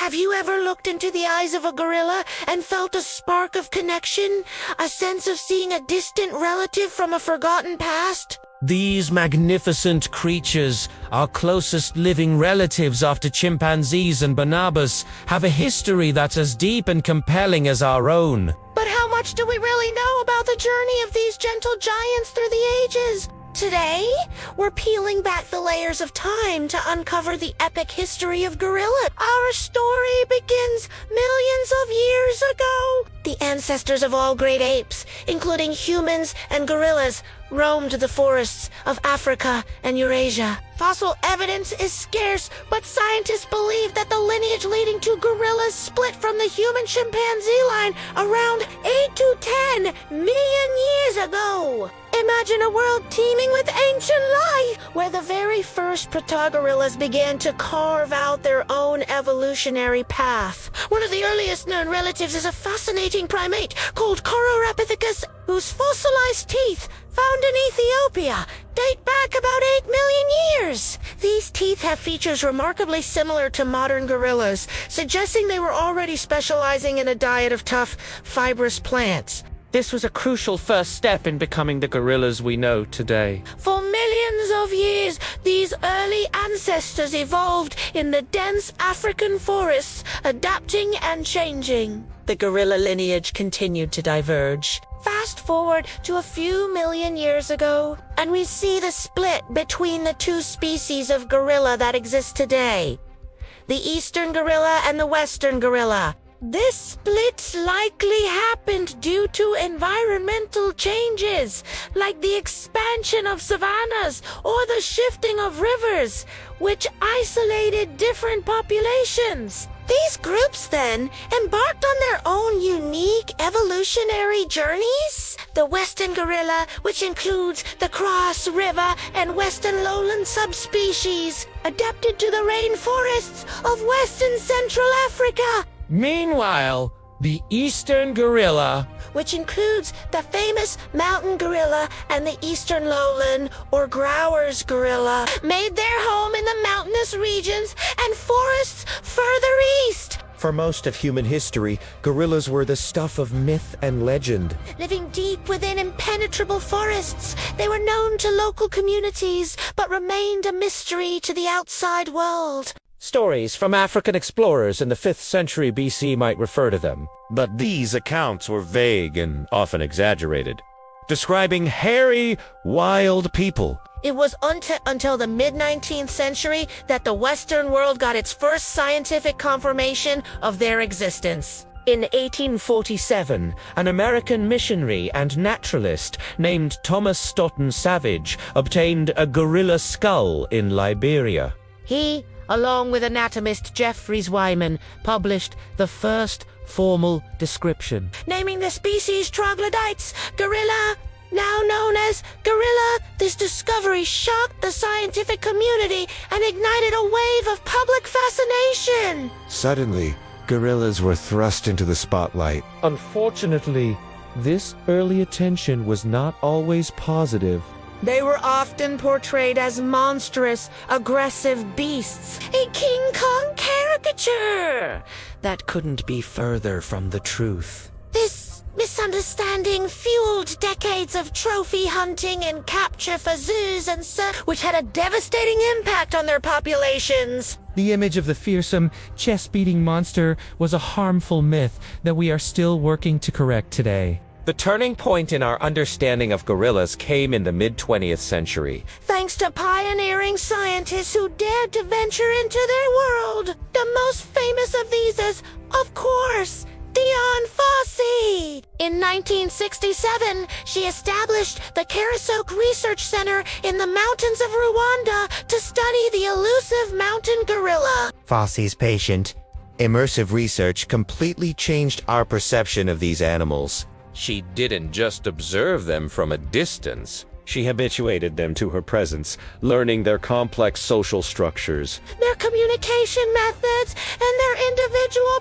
Have you ever looked into the eyes of a gorilla and felt a spark of connection? A sense of seeing a distant relative from a forgotten past? These magnificent creatures, our closest living relatives after chimpanzees and bonobos, have a history that's as deep and compelling as our own. But how much do we really know about the journey of these gentle giants through the ages? Today, we're peeling back the layers of time to uncover the epic history of gorillas. Our story begins millions of years ago. The ancestors of all great apes, including humans and gorillas, roamed the forests of Africa and Eurasia. Fossil evidence is scarce, but scientists believe that the lineage leading to gorillas split from the human-chimpanzee line around 8 to 10 million years ago. Imagine a world teeming with ancient life, where the very first protogorillas began to carve out their own evolutionary path. One of the earliest known relatives is a fascinating primate called Cororapithecus, whose fossilized teeth, found in Ethiopia, date back about 8 million years. These teeth have features remarkably similar to modern gorillas, suggesting they were already specializing in a diet of tough, fibrous plants. This was a crucial first step in becoming the gorillas we know today. For millions of years, these early ancestors evolved in the dense African forests, adapting and changing. The gorilla lineage continued to diverge. Fast forward to a few million years ago, and we see the split between the two species of gorilla that exist today: the eastern gorilla and the western gorilla. This split likely happened due to environmental changes, like the expansion of savannas or the shifting of rivers, which isolated different populations. These groups then embarked on their own unique evolutionary journeys. The western gorilla, which includes the Cross River and western lowland subspecies, adapted to the rainforests of western Central Africa. Meanwhile, the eastern gorilla, which includes the famous mountain gorilla and the eastern lowland or Growers gorilla, made their home in the mountainous regions and forests further east. For most of human history, gorillas were the stuff of myth and legend. Living deep within impenetrable forests, they were known to local communities, but remained a mystery to the outside world. Stories from African explorers in the 5th century BC might refer to them, but these accounts were vague and often exaggerated, describing hairy, wild people. It was until the mid-19th century that the Western world got its first scientific confirmation of their existence. In 1847, an American missionary and naturalist named Thomas Stoughton Savage obtained a gorilla skull in Liberia. He, along with anatomist Jeffries Wyman, published the first formal description, naming the species troglodytes, gorilla, now known as gorilla. This discovery shocked the scientific community and ignited a wave of public fascination. Suddenly, gorillas were thrust into the spotlight. Unfortunately, this early attention was not always positive. They were often portrayed as monstrous, aggressive beasts, a King Kong caricature. That couldn't be further from the truth. This misunderstanding fueled decades of trophy hunting and capture for zoos and which had a devastating impact on their populations. The image of the fearsome, chest-beating monster was a harmful myth that we are still working to correct today. The turning point in our understanding of gorillas came in the mid-20th century. Thanks to pioneering scientists who dared to venture into their world. The most famous of these is, of course, Dian Fossey. In 1967, she established the Karasok Research Center in the mountains of Rwanda to study the elusive mountain gorilla. Fossey's patient, immersive research completely changed our perception of these animals. She didn't just observe them from a distance. She habituated them to her presence, learning their complex social structures, their communication methods, and their individual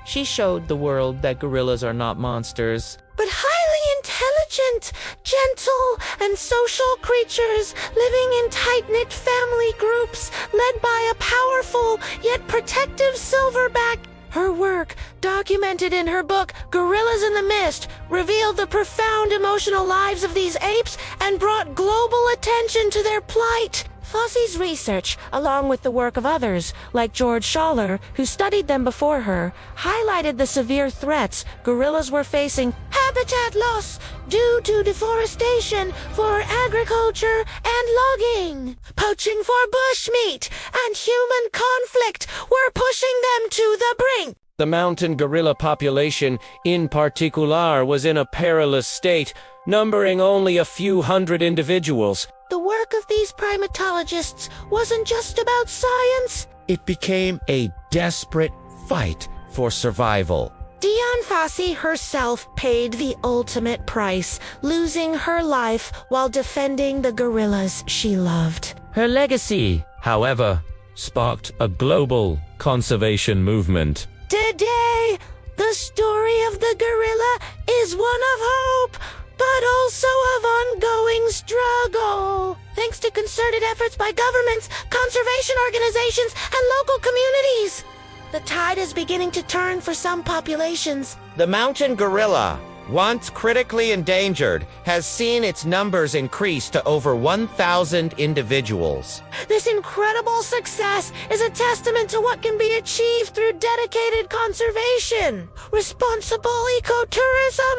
She showed the world that gorillas are not monsters, but highly intelligent intelligent, gentle, and social creatures living in tight-knit family groups led by a powerful yet protective silverback. Her work, documented in her book Gorillas in the Mist, revealed the profound emotional lives of these apes and brought global attention to their plight. Fossey's research, along with the work of others, like George Schaller, who studied them before her, highlighted the severe threats gorillas were facing: habitat loss due to deforestation for agriculture and logging, poaching for bushmeat, and human conflict were pushing them to the brink. The mountain gorilla population, in particular, was in a perilous state, numbering only a few hundred individuals. The work of these primatologists wasn't just about science. It became a desperate fight for survival. Dian Fossey herself paid the ultimate price, losing her life while defending the gorillas she loved. Her legacy, however, sparked a global conservation movement. Today, the story of the gorilla is one of hope, but also of ongoing struggle. Thanks to concerted efforts by governments, conservation organizations, and local communities, the tide is beginning to turn for some populations. The mountain gorilla, once critically endangered, has seen its numbers increase to over 1,000 individuals. This incredible success is a testament to what can be achieved through dedicated conservation, responsible ecotourism,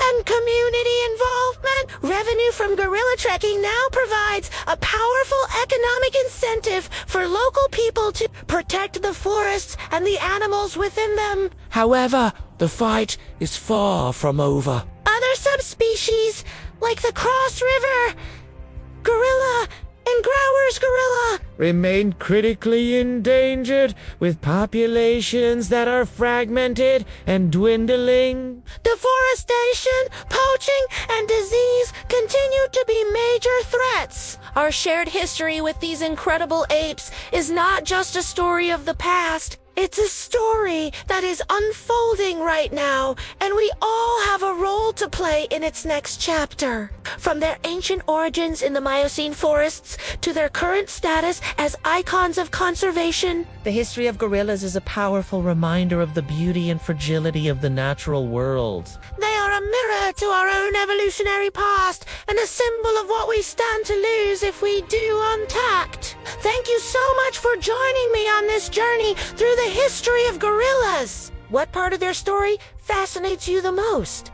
and community involvement. Revenue from gorilla trekking now provides a powerful economic incentive for local people to protect the forests and the animals within them. However, the fight is far from over. Other subspecies, like the Cross River gorilla and Growers gorilla, Remain critically endangered, with populations that are fragmented and dwindling. deforestation, poaching, and disease continue to be major threats. Our shared history with these incredible apes is not just a story of the past. It's a story that is unfolding right now, and we all have a role to play in its next chapter. From their ancient origins in the Miocene forests to their current status as icons of conservation, The history of gorillas is a powerful reminder of the beauty and fragility of the natural world. they are a mirror to our own evolutionary past and a symbol of what we stand to lose if we do untact. Thank you so much for joining me on this journey through the history of gorillas. What part of their story fascinates you the most?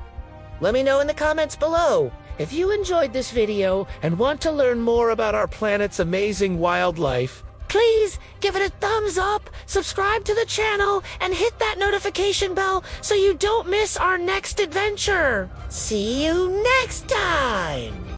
Let me know in the comments below. If you enjoyed this video and want to learn more about our planet's amazing wildlife, please give it a thumbs up, subscribe to the channel, and hit that notification bell so you don't miss our next adventure. See you next time!